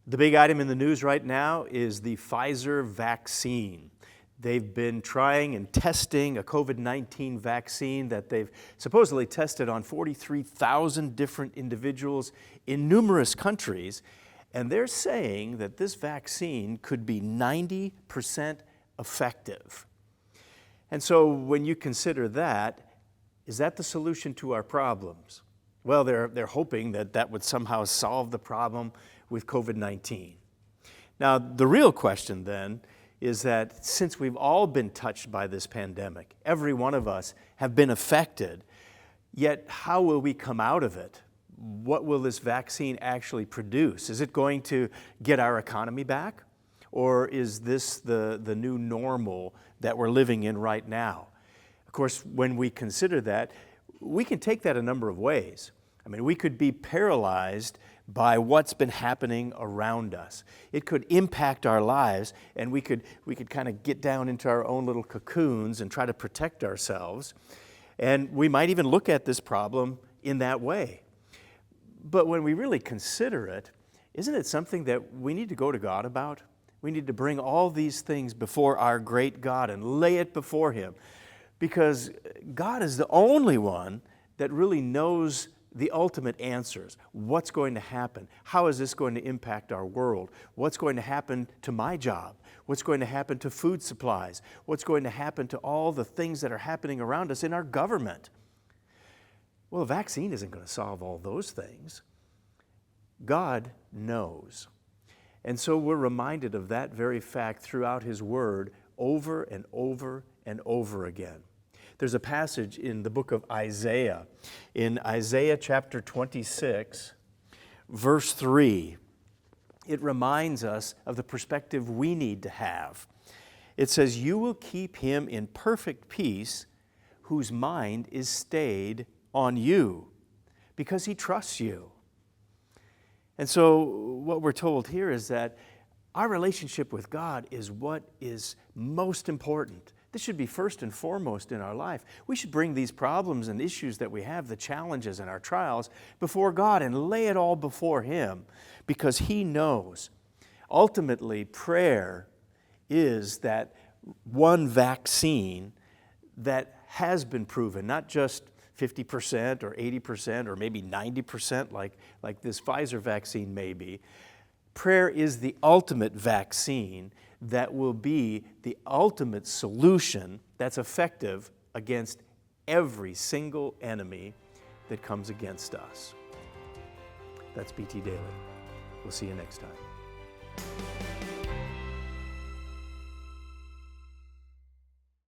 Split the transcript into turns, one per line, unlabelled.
The big item in the news right now is the Pfizer vaccine. They've been trying and testing a COVID-19 vaccine that they've supposedly tested on 43,000 different individuals in numerous countries, and they're saying that this vaccine could be 90% effective. And so when you consider that, is that the solution to our problems? Well, they're hoping that that would somehow solve the problem with COVID-19. Now, the real question then is that since we've all been touched by this pandemic, every one of us have been affected, yet how will we come out of it? What will this vaccine actually produce? Is it going to get our economy back? Or is this the new normal that we're living in right now? Of course, when we consider that, we can take that a number of ways. I mean, we could be paralyzed by what's been happening around us. It could impact our lives, and we could kind of get down into our own little cocoons and try to protect ourselves. And we might even look at this problem in that way. But when we really consider it, isn't it something that we need to go to God about? We need to bring all these things before our great God and lay it before Him, because God is the only one that really knows the ultimate answers. What's going to happen? How is this going to impact our world? What's going to happen to my job? What's going to happen to food supplies? What's going to happen to all the things that are happening around us in our government? Well, a vaccine isn't going to solve all those things. God knows. And so we're reminded of that very fact throughout His Word over and over and over again. There's a passage in the book of Isaiah, in Isaiah chapter 26, verse 3. It reminds us of the perspective we need to have. It says, "You will keep him in perfect peace whose mind is stayed on you, because he trusts you." And so what we're told here is that our relationship with God is what is most important. This should be first and foremost in our life. We should bring these problems and issues that we have, the challenges and our trials, before God and lay it all before Him, because He knows. Ultimately, prayer is that one vaccine that has been proven, not just 50% or 80% or maybe 90% like this Pfizer vaccine may be. Prayer is the ultimate vaccine that will be the ultimate solution that's effective against every single enemy that comes against us. That's BT Daily. We'll see you next time.